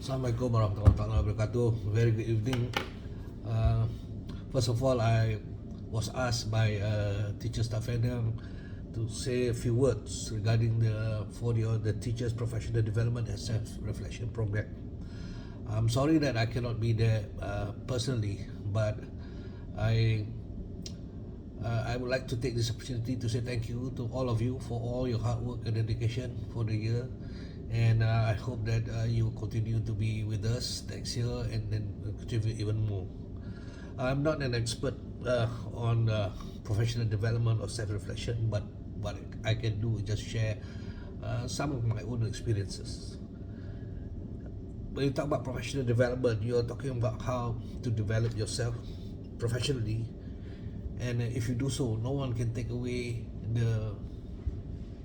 Assalamualaikum warahmatullahi wabarakatuh. Very good evening. Uh, First of all, I was asked by Teacher Staff Adam to say a few words regarding the teachers' professional development and self-reflection program. I'm sorry that I cannot be there personally, but I I would like to take this opportunity to say thank you to all of you for all your hard work and dedication for the year. And I hope that you continue to be with us next year and then contribute even more. I'm not an expert on professional development or self-reflection, but what I can do is just share some of my own experiences. When you talk about professional development, you're talking about how to develop yourself professionally, and if you do so, no one can take away the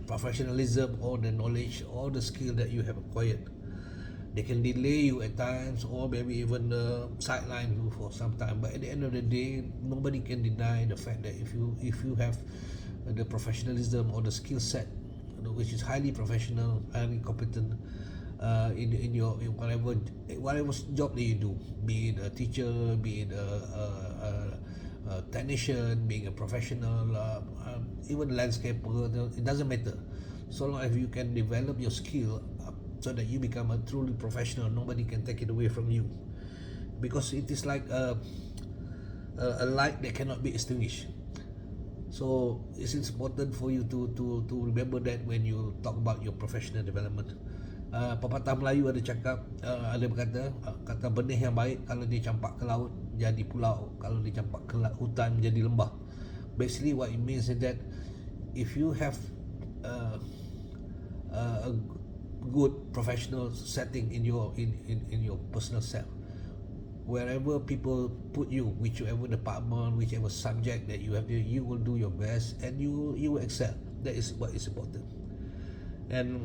professionalism or the knowledge or the skill that you have acquired. They can delay you at times or maybe even sideline you for some time, but at the end of the day, nobody can deny the fact that if you have the professionalism or the skill set, which is highly professional, highly competent in your in whatever job that you do, be it a teacher, be it a technician, being a professional, even landscaper, it doesn't matter. So long as you can develop your skill so that you become a truly professional, nobody can take it away from you. Because it is like a light that cannot be extinguished. So it's important for you to remember that when you talk about your professional development. Pepatah Melayu ada cakap, ada berkata, kata benih yang baik kalau dicampak ke laut jadi pulau, kalau dicampak ke hutan jadi lembah. Basically what it means is that if you have a good professional setting in your personal self, wherever people put you, whichever department, whichever subject that you have, you will do your best and you will excel. That is what is important. And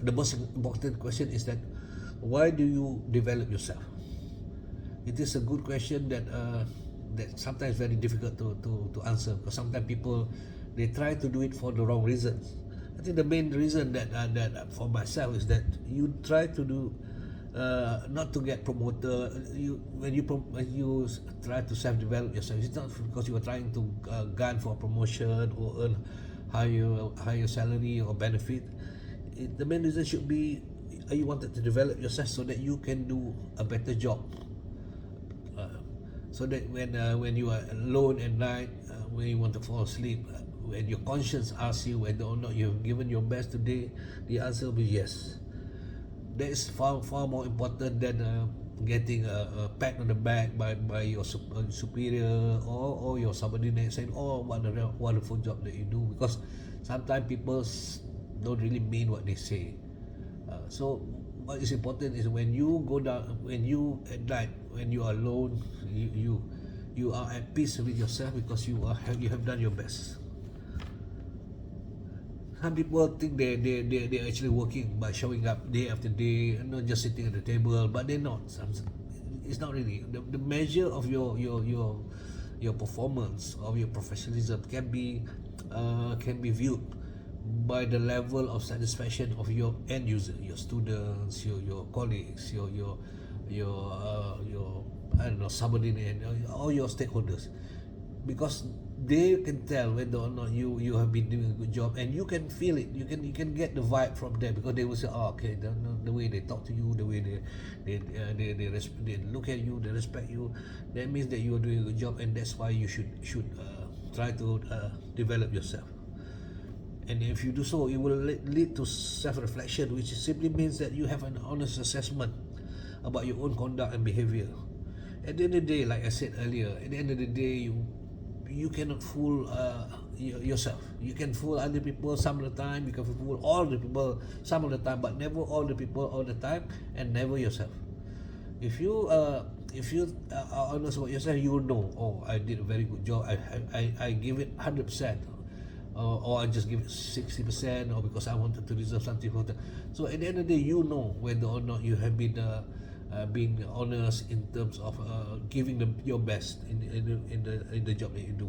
the most important question is that why do you develop yourself? It is a good question that sometimes very difficult to answer, because sometimes people, they try to do it for the wrong reasons. I think the main reason that for myself is that you try to do not to get promoted. When you try to self-develop yourself, it's not because you are trying to gun for a promotion or earn higher salary or benefit. The main reason should be you wanted to develop yourself so that you can do a better job. So that when you are alone at night, when you want to fall asleep, when your conscience asks you whether or not you have given your best today, the answer will be yes. That is far more important than getting a pat on the back by your superior or your subordinate saying, "Oh, what a wonderful job that you do," because sometimes people don't really mean what they say. So what is important is when you go down, when you at night, when you are alone, you are at peace with yourself because you have done your best. Some people think they're actually working by showing up day after day, not just sitting at the table, but they're not. It's not really the measure of your performance, of your professionalism can be viewed by the level of satisfaction of your end user, your students, your colleagues, your I don't know, subordinate, all your stakeholders, because they can tell whether or not you have been doing a good job, and you can feel it. You can get the vibe from them, because they will say, "Oh, okay, the way they talk to you, the way they look at you, they respect you. That means that you are doing a good job, and that's why you should try to develop yourself." And if you do so, it will lead to self-reflection, which simply means that you have an honest assessment about your own conduct and behavior. At the end of the day, like I said earlier, at the end of the day, you cannot fool yourself. You can fool other people some of the time, you can fool all the people some of the time, but never all the people all the time, and never yourself. If you are honest about yourself, you will know, oh, I did a very good job, I give it 100%, or I just give it 60%, or because I wanted to reserve something for that. So at the end of the day, you know whether or not you have been being honest in terms of giving your best in the job that you do.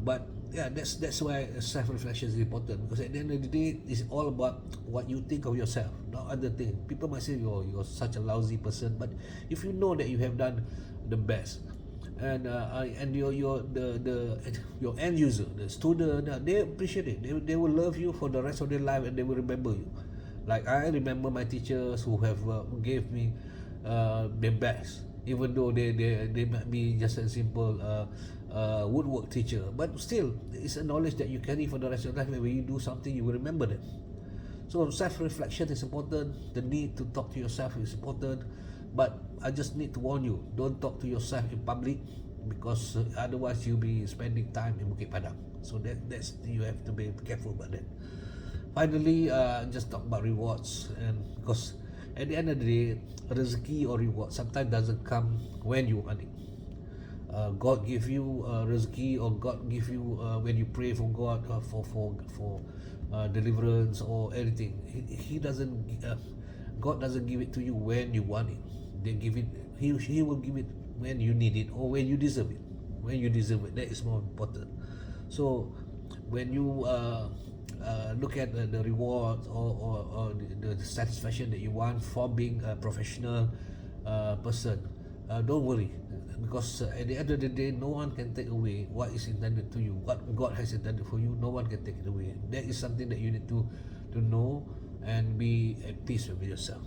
But yeah, that's why self-reflection is important, because at the end of the day, it's all about what you think of yourself, not other things. People might say you're such a lousy person, but if you know that you have done the best, and your end user, the student, they appreciate it. They will love you for the rest of their life, and they will remember you. Like I remember my teachers who have gave me their best, even though they might be just a simple woodwork teacher, but still it's a knowledge that you carry for the rest of your life. When you do something, you will remember them. So self-reflection is important. The need to talk to yourself is important. But I just need to warn you, don't talk to yourself in public, because otherwise you'll be spending time in Bukit Padang. So that's you have to be careful about that. Finally, just talk about rewards, and because at the end of the day, rezeki or reward sometimes doesn't come when you want it. God give you rezeki, or God give you when you pray for God for deliverance or anything. He doesn't. God doesn't give it to you when you want it. They give it. He will give it when you need it, or when you deserve it. When you deserve it, that is more important. So when you look at the rewards, or the satisfaction that you want from being a professional person, don't worry, because at the end of the day, no one can take away what is intended to you. What God has intended for you, no one can take it away. That is something that you need to know and be at peace with yourself.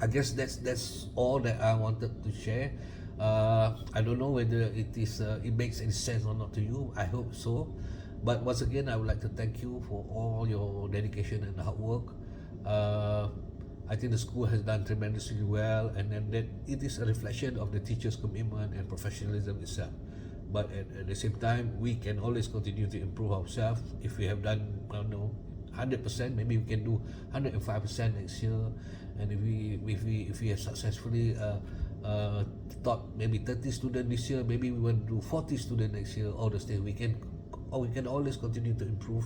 I guess that's all that I wanted to share. I don't know whether it makes any sense or not to you. I hope so. But once again, I would like to thank you for all your dedication and hard work. I think the school has done tremendously well, and then that it is a reflection of the teachers' commitment and professionalism itself. But at the same time, we can always continue to improve ourselves. If we have done, I don't know, 100%, maybe we can do 105% next year. And if we have successfully taught maybe 30 students this year, maybe we want to do 40 students next year. All the things we can always continue to improve,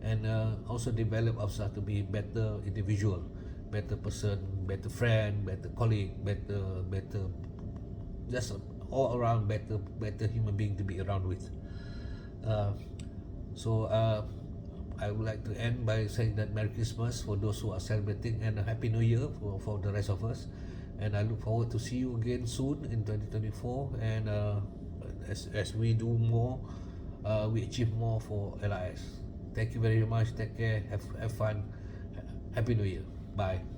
and also develop ourselves to be better individual, better person, better friend, better colleague, better just all around better human being to be around with. So I would like to end by saying that Merry Christmas for those who are celebrating, and a Happy New Year for the rest of us. And I look forward to see you again soon in 2024. And as we do more, we achieve more for LIS. Thank you very much. Take care. Have fun. Happy New Year. Bye.